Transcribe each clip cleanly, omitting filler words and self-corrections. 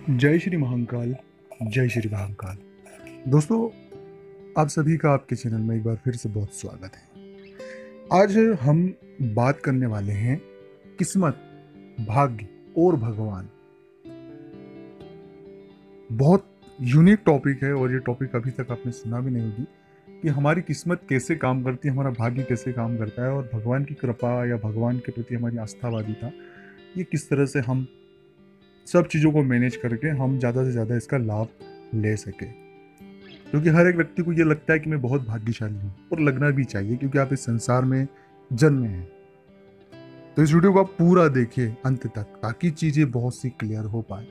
जय श्री महाकाल। जय श्री महाकाल। दोस्तों, आप सभी का आपके चैनल में एक बार फिर से बहुत स्वागत है। आज हम बात करने वाले हैं किस्मत, भाग्य और भगवान। बहुत यूनिक टॉपिक है और ये टॉपिक अभी तक आपने सुना भी नहीं होगी कि हमारी किस्मत कैसे काम करती है, हमारा भाग्य कैसे काम करता है और भगवान की कृपा या भगवान के प्रति हमारी आस्थावादिता, ये किस तरह से हम सब चीज़ों को मैनेज करके हम ज़्यादा से ज़्यादा इसका लाभ ले सके। क्योंकि हर एक व्यक्ति को ये लगता है कि मैं बहुत भाग्यशाली हूँ, और लगना भी चाहिए क्योंकि आप इस संसार में जन्मे हैं। तो इस वीडियो को आप पूरा देखिए अंत तक, ताकि चीज़ें बहुत सी क्लियर हो पाए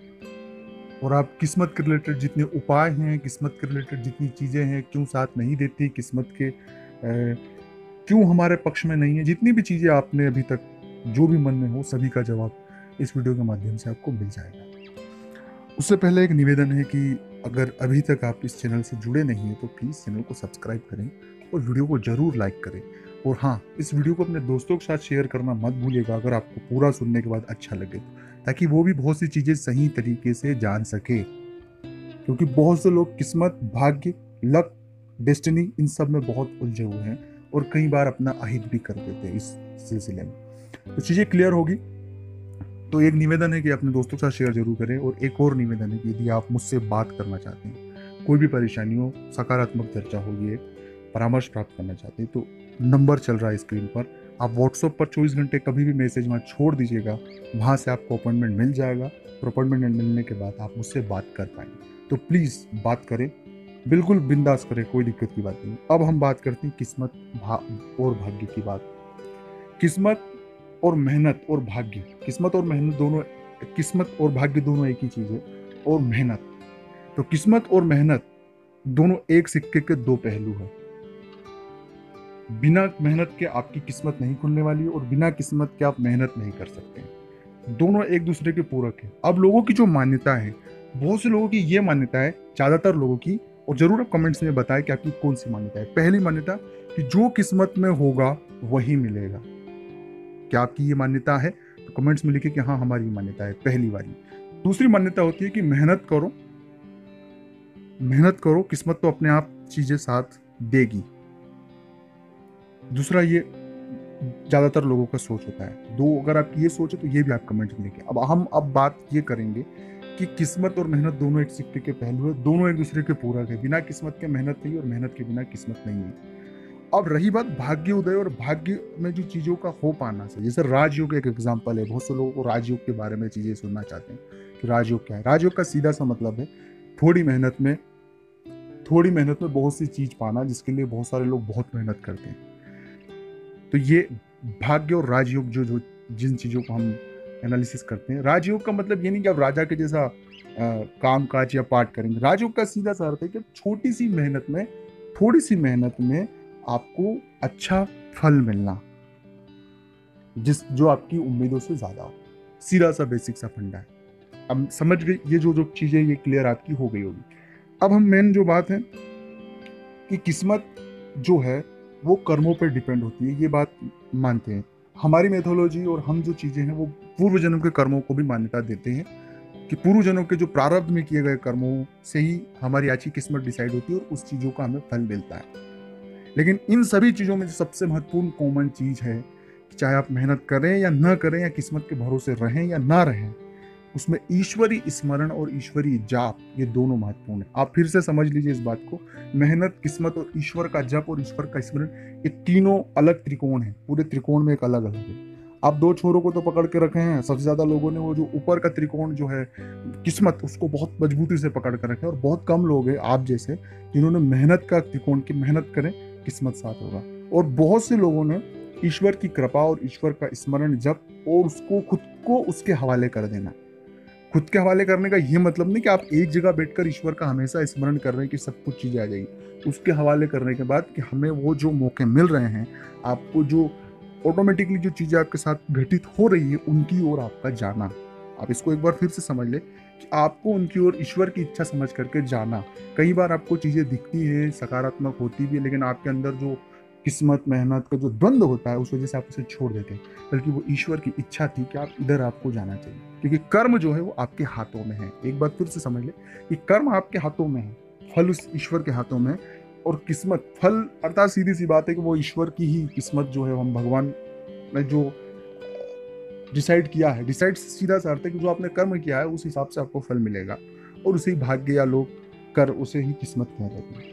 और आप किस्मत के रिलेटेड जितने उपाय हैं, किस्मत के रिलेटेड जितनी चीज़ें हैं, क्यों साथ नहीं देती किस्मत के, क्यों हमारे पक्ष में नहीं है, जितनी भी चीज़ें आपने अभी तक जो भी मन में हो, सभी का जवाब इस वीडियो के माध्यम से आपको मिल जाएगा। उससे पहले एक निवेदन है कि अगर अभी तक आप इस चैनल से जुड़े नहीं हैं तो प्लीज़ चैनल को सब्सक्राइब करें और वीडियो को ज़रूर लाइक करें। और हाँ, इस वीडियो को अपने दोस्तों के साथ शेयर करना मत भूलिएगा अगर आपको पूरा सुनने के बाद अच्छा लगे, ताकि वो भी बहुत सी चीज़ें सही तरीके से जान सके। क्योंकि बहुत से लोग किस्मत, भाग्य, लक, डेस्टिनी, इन सब में बहुत उलझे हुए हैं और कई बार अपना अहित भी कर देते हैं इस सिलसिले में। तो चीज़ें क्लियर होगी। तो एक निवेदन है कि अपने दोस्तों के साथ शेयर जरूर करें, और एक और निवेदन है कि यदि आप मुझसे बात करना चाहते हैं, कोई भी परेशानी हो, सकारात्मक चर्चा होगी, परामर्श प्राप्त करना चाहते हैं, तो नंबर चल रहा है स्क्रीन पर, आप व्हाट्सएप पर 24 घंटे कभी भी मैसेज वहाँ छोड़ दीजिएगा, वहाँ से आपको अपॉइंटमेंट मिल जाएगा। और अपॉइंटमेंट मिलने के बाद आप मुझसे बात कर पाएंगे। तो प्लीज़ बात करें, बिल्कुल बिंदास करें, कोई दिक्कत की बात नहीं। अब हम बात करते हैं किस्मत और भाग्य की बात। किस्मत और मेहनत और भाग्य, किस्मत और मेहनत दोनों, किस्मत और भाग्य दोनों एक ही चीज है। और मेहनत, तो किस्मत और मेहनत दोनों एक सिक्के के दो पहलू है। बिना मेहनत के आपकी किस्मत नहीं खुलने वाली है, और बिना किस्मत के आप मेहनत नहीं कर सकते हैं। दोनों एक दूसरे के पूरक है। अब लोगों की जो मान्यता है, बहुत से लोगों की ये मान्यता है, ज्यादातर लोगों की, और जरूर आप कमेंट्स में बताएं कि आपकी कौन सी मान्यता है। पहली मान्यता कि जो किस्मत में होगा वही मिलेगा। क्या आपकी ये मान्यता है? तो कमेंट्स में लिखिए कि हाँ, हमारी मान्यता है, पहली वाली। दूसरी मान्यता होती है कि मेहनत करो, मेहनत करो, किस्मत तो अपने आप चीजें साथ देगी। दूसरा ये ज्यादातर लोगों का सोच होता है। दो अगर आपकी ये सोच है तो ये भी आप कमेंट में लिखिए। अब हम बात ये करेंगे कि किस्मत और मेहनत दोनों एक सिक्के के पहलू है, दोनों एक दूसरे के पूरक है। बिना किस्मत के मेहनत नहीं, और मेहनत के बिना किस्मत नहीं है। अब रही बात भाग्य उदय और भाग्य में जो चीजों का हो पाना से, जैसे राजयोग एक एग्जांपल है। बहुत से लोगों को राजयोग के बारे में चीजें सुनना चाहते हैं कि राजयोग क्या है। राजयोग का सीधा सा मतलब है थोड़ी मेहनत में, थोड़ी मेहनत में बहुत सी चीज पाना, जिसके लिए बहुत सारे लोग बहुत मेहनत करते हैं। तो ये भाग्य और राजयोग जो जो जिन चीजों को हम एनालिसिस करते हैं, राजयोग का मतलब ये नहीं कि आप राजा के जैसा काम काज या पाठ करेंगे। राजयोग का सीधा सा अर्थ है कि छोटी सी मेहनत में, थोड़ी सी मेहनत में आपको अच्छा फल मिलना, जो आपकी उम्मीदों से ज्यादा हो। सीधा सा बेसिक सा फंडा है। अब समझ गई ये जो जो चीजें, ये क्लियर आपकी हो गई होगी। अब हम मेन जो बात है कि किस्मत जो है वो कर्मों पर डिपेंड होती है, ये बात मानते हैं। हमारी मेथोलॉजी और हम जो चीजें हैं वो पूर्व जन्म के कर्मों को भी मान्यता देते हैं कि पूर्व जन्म के जो प्रारब्ध में किए गए कर्मों से ही हमारी आज की किस्मत डिसाइड होती है और उस चीजों का हमें फल मिलता है। लेकिन इन सभी चीजों में सबसे महत्वपूर्ण कॉमन चीज है कि चाहे आप मेहनत करें या न करें, या किस्मत के भरोसे रहें या ना रहें, उसमें ईश्वरी स्मरण और ईश्वरी जाप, ये दोनों महत्वपूर्ण है। आप फिर से समझ लीजिए इस बात को। मेहनत, किस्मत और ईश्वर का जप और ईश्वर का स्मरण, ये तीनों अलग त्रिकोण है। पूरे त्रिकोण में एक अलग अलग है। आप दो छोरों को तो पकड़ के रखे हैं, सबसे ज्यादा लोगों ने वो जो ऊपर का त्रिकोण जो है किस्मत, उसको बहुत मजबूती से पकड़ कर रखे हैं। और बहुत कम लोग हैं आप जैसे जिन्होंने मेहनत का त्रिकोण की मेहनत करें, किस्मत साथ होगा। और बहुत से लोगों ने ईश्वर की कृपा और ईश्वर का स्मरण जप और उसको खुद को उसके हवाले कर देना। खुद के हवाले करने का ये मतलब नहीं कि आप एक जगह बैठकर ईश्वर का हमेशा स्मरण कर रहे हैं कि सब कुछ चीजें आ जाएगी। उसके हवाले करने के बाद कि हमें वो जो मौके मिल रहे हैं, आपको जो ऑटोमेटिकली जो चीजें आपके साथ घटित हो रही है, उनकी ओर आपका जाना। आप इसको एक बार फिर से समझ ले कि आपको उनकी ओर ईश्वर की इच्छा समझ करके जाना। कई बार आपको चीजें दिखती है, सकारात्मक होती भी है, लेकिन आपके अंदर जो किस्मत मेहनत का जो द्वंद्व होता है उस वजह से आप उसे छोड़ देते हैं, बल्कि वो ईश्वर की इच्छा थी कि आप इधर आपको जाना चाहिए, क्योंकि कर्म जो है वो आपके हाथों में है। एक बात फिर से समझ ले कि कर्म आपके हाथों में है, फल उस ईश्वर के हाथों में है। और किस्मत फल अर्थात सीधी सी बात है कि वो ईश्वर की ही किस्मत जो है, हम भगवान ने जो डिसाइड किया है, डिसाइड सीधा सा अर्थ है कि जो आपने कर्म किया है उस हिसाब से आपको फल मिलेगा, और उसे ही भाग्य या लोग कर उसे ही किस्मत कह देते हैं।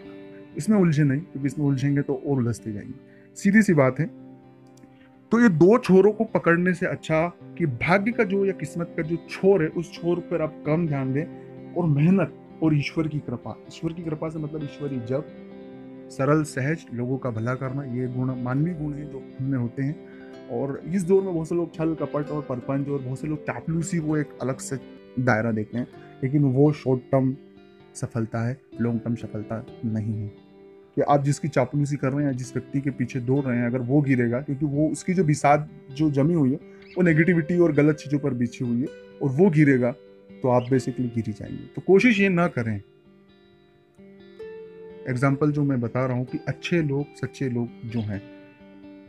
इसमें उलझे नहीं, क्योंकि इसमें उलझेंगे तो और उलझते जाएंगे। सीधी सी बात है। तो ये दो छोरों को पकड़ने से अच्छा कि भाग्य का जो या किस्मत का जो छोर है उस छोर पर आप कम ध्यान दें, और मेहनत और ईश्वर की कृपा, ईश्वर की कृपा से मतलब ईश्वरी जब सरल सहज लोगों का भला करना, ये गुण मानवीय गुण है जो हमने होते हैं। और इस दौर में बहुत से लोग छल कपट और परपंच और बहुत से लोग चापलूसी को एक अलग से दायरा देखते हैं, लेकिन वो शॉर्ट टर्म सफलता है, लॉन्ग टर्म सफलता नहीं है। कि आप जिसकी चापलूसी कर रहे हैं, जिस व्यक्ति के पीछे दौड़ रहे हैं, अगर वो गिरेगा, क्योंकि वो उसकी जो बिसात जो जमी हुई है वो नेगेटिविटी और गलत चीज़ों पर बिछी हुई है, और वो गिरेगा तो आप बेसिकली गिर ही जाएंगे। तो कोशिश ये ना करें। एग्जाम्पल जो मैं बता रहा हूँ कि अच्छे लोग सच्चे लोग जो हैं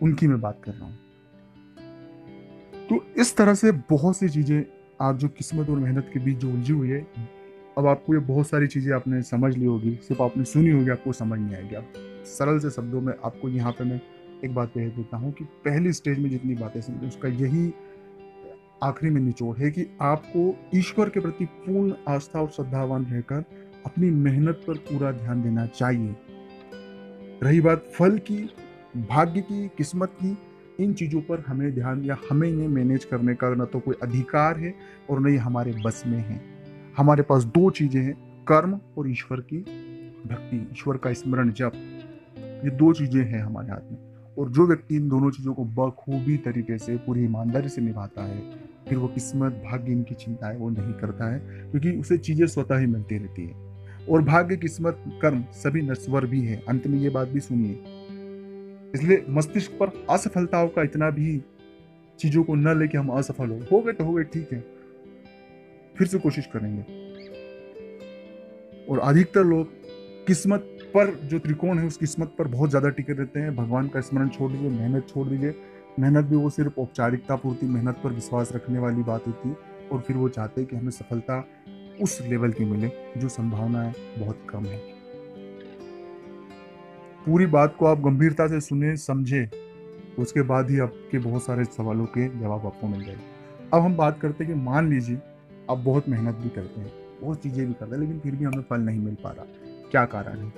उनकी मैं बात कर रहा हूँ। तो इस तरह से बहुत सी चीज़ें आप जो किस्मत और मेहनत के बीच जो उलझी हुई है, अब आपको ये बहुत सारी चीज़ें आपने समझ ली होगी, सिर्फ आपने सुनी होगी, आपको समझ नहीं आएगी। अब सरल से शब्दों में आपको यहाँ पे मैं एक बात कह देता हूँ कि पहली स्टेज में जितनी बातें समझे उसका यही आखिरी में निचोड़ है कि आपको ईश्वर के प्रति पूर्ण आस्था और श्रद्धावान रहकर अपनी मेहनत पर पूरा ध्यान देना चाहिए। रही बात फल की, भाग्य की, किस्मत की, इन चीज़ों पर हमें ध्यान या हमें इन्हें मैनेज करने का न तो कोई अधिकार है और न ही हमारे बस में है। हमारे पास दो चीज़ें हैं, कर्म और ईश्वर की भक्ति, ईश्वर का स्मरण जप, ये दो चीज़ें हैं हमारे हाथ में। और जो व्यक्ति इन दोनों चीज़ों को बखूबी तरीके से पूरी ईमानदारी से निभाता है, फिर वो किस्मत भाग्य इनकी चिंता है वो नहीं करता है, क्योंकि उसे चीज़ें स्वतः ही मिलती रहती है। और भाग्य किस्मत कर्म सभी नश्वर भी है, अंत में ये बात भी सुनिए। इसलिए मस्तिष्क पर असफलताओं का इतना भी चीज़ों को न लेके हम असफल हो गए तो हो गए, ठीक है, फिर से कोशिश करेंगे। और अधिकतर लोग किस्मत पर जो त्रिकोण है उस किस्मत पर बहुत ज़्यादा टिके रहते हैं। भगवान का स्मरण छोड़ दीजिए, मेहनत छोड़ दीजिए। मेहनत भी वो सिर्फ औपचारिकता पूर्ति मेहनत पर विश्वास रखने वाली बात होती है, और फिर वो चाहते हैं कि हमें सफलता उस लेवल की मिले जो संभावनाएं बहुत कम है। पूरी बात को आप गंभीरता से सुने समझे, उसके बाद ही आपके बहुत सारे सवालों के जवाब आपको मिल जाएंगे। अब हम बात करते हैं कि मान लीजिए आप बहुत मेहनत भी करते हैं, बहुत चीज़ें भी करते हैं, लेकिन फिर भी हमें फल नहीं मिल पा रहा, क्या कारण है?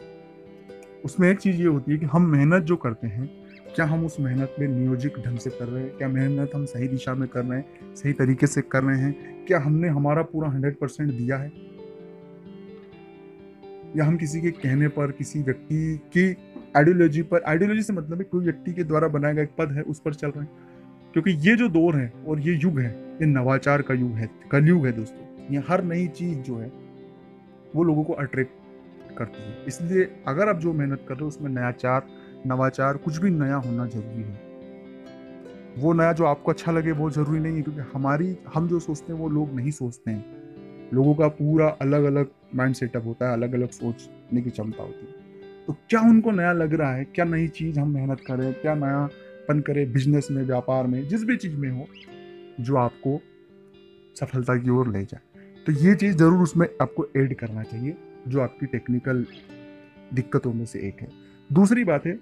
उसमें एक चीज़ ये होती है कि हम मेहनत जो करते हैं, क्या हम उस मेहनत में नियोजित ढंग से कर रहे हैं? क्या मेहनत हम सही दिशा में कर रहे हैं, सही तरीके से कर रहे हैं? क्या हमने हमारा पूरा 100% दिया है, या हम किसी के कहने पर, किसी व्यक्ति की आइडियोलॉजी पर, आइडियोलॉजी से मतलब है कोई व्यक्ति के द्वारा बनाया गया एक पद है उस पर चल रहे हैं? क्योंकि ये जो दौर है और ये युग है, ये नवाचार का युग है, कलयुग है दोस्तों। ये हर नई चीज जो है वो लोगों को अट्रैक्ट करती है। इसलिए अगर आप जो मेहनत कर रहे हो उसमें नयाचार, नवाचार, कुछ भी नया होना जरूरी है। वो नया जो आपको अच्छा लगे वो जरूरी नहीं है, क्योंकि हम जो सोचते हैं वो लोग नहीं सोचते हैं। लोगों का पूरा अलग अलग माइंड सेटअप होता है, अलग अलग सोचने की क्षमता होती है। तो क्या उनको नया लग रहा है, क्या नई चीज हम मेहनत करें, क्या नयापन करें बिजनेस में, व्यापार में, जिस भी चीज में हो जो आपको सफलता की ओर ले जाए, तो ये चीज जरूर उसमें आपको ऐड करना चाहिए, जो आपकी टेक्निकल दिक्कतों में से एक है। दूसरी बात है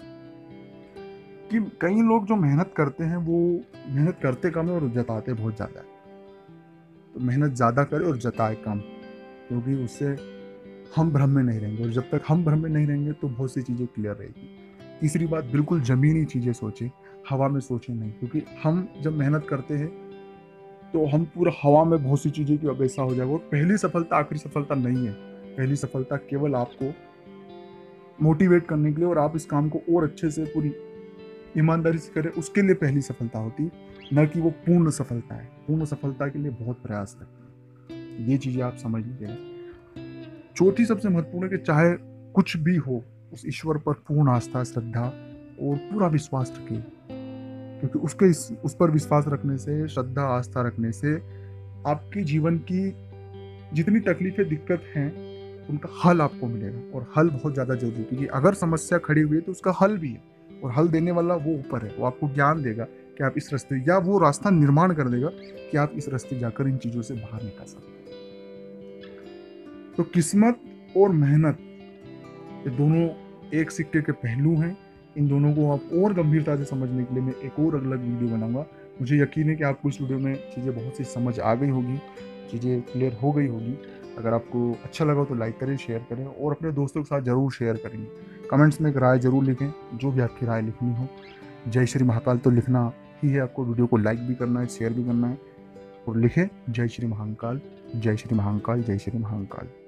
कि कई लोग जो मेहनत करते हैं वो मेहनत करते कम है और जताते बहुत ज्यादा है। तो मेहनत ज्यादा करे और जताए कम, क्योंकि उससे हम भ्रम में नहीं रहेंगे, और जब तक हम भ्रम में नहीं रहेंगे तो बहुत सी चीज़ें क्लियर रहेगी। तीसरी बात, बिल्कुल जमीनी चीज़ें सोचें, हवा में सोचें नहीं, क्योंकि हम जब मेहनत करते हैं तो हम पूरा हवा में बहुत सी चीज़ें की अब ऐसा हो जाएगा। और पहली सफलता आखिरी सफलता नहीं है। पहली सफलता केवल आपको मोटिवेट करने के लिए और आप इस काम को और अच्छे से पूरी ईमानदारी से करें, उसके लिए पहली सफलता होती, न कि वो पूर्ण सफलता है। पूर्ण सफलता के लिए बहुत प्रयास करें, ये चीज़ें आप समझ लीजिएगा। चौथी सबसे महत्वपूर्ण है कि चाहे कुछ भी हो, उस ईश्वर पर पूर्ण आस्था, श्रद्धा और पूरा विश्वास रखिए, क्योंकि उस पर विश्वास रखने से, श्रद्धा आस्था रखने से आपके जीवन की जितनी तकलीफें, दिक्कत हैं, उनका हल आपको मिलेगा। और हल बहुत ज़्यादा जरूरी है, क्योंकि अगर समस्या खड़ी हुई है तो उसका हल भी है, और हल देने वाला वो ऊपर है, वो आपको ज्ञान देगा कि आप इस रास्ते, या वो रास्ता निर्माण कर देगा कि आप इस रास्ते जाकर इन चीज़ों से बाहर निकल सकते हैं। तो किस्मत और मेहनत, ये दोनों एक सिक्के के पहलू हैं। इन दोनों को आप और गंभीरता से समझने के लिए मैं एक और अलग वीडियो बनाऊंगा। मुझे यकीन है कि आपको इस वीडियो में चीज़ें बहुत सी समझ आ गई होगी, चीज़ें क्लियर हो गई होगी। अगर आपको अच्छा लगा तो लाइक करें, शेयर करें और अपने दोस्तों के साथ ज़रूर शेयर करेंगे। कमेंट्स में एक राय ज़रूर लिखें, जो भी आपकी राय लिखनी हो। जय श्री महाकाल तो लिखना ही है, आपको वीडियो को लाइक भी करना है, शेयर भी करना है और लिखें जय श्री महाकाल, जय श्री महाकाल, जय श्री महाकाल।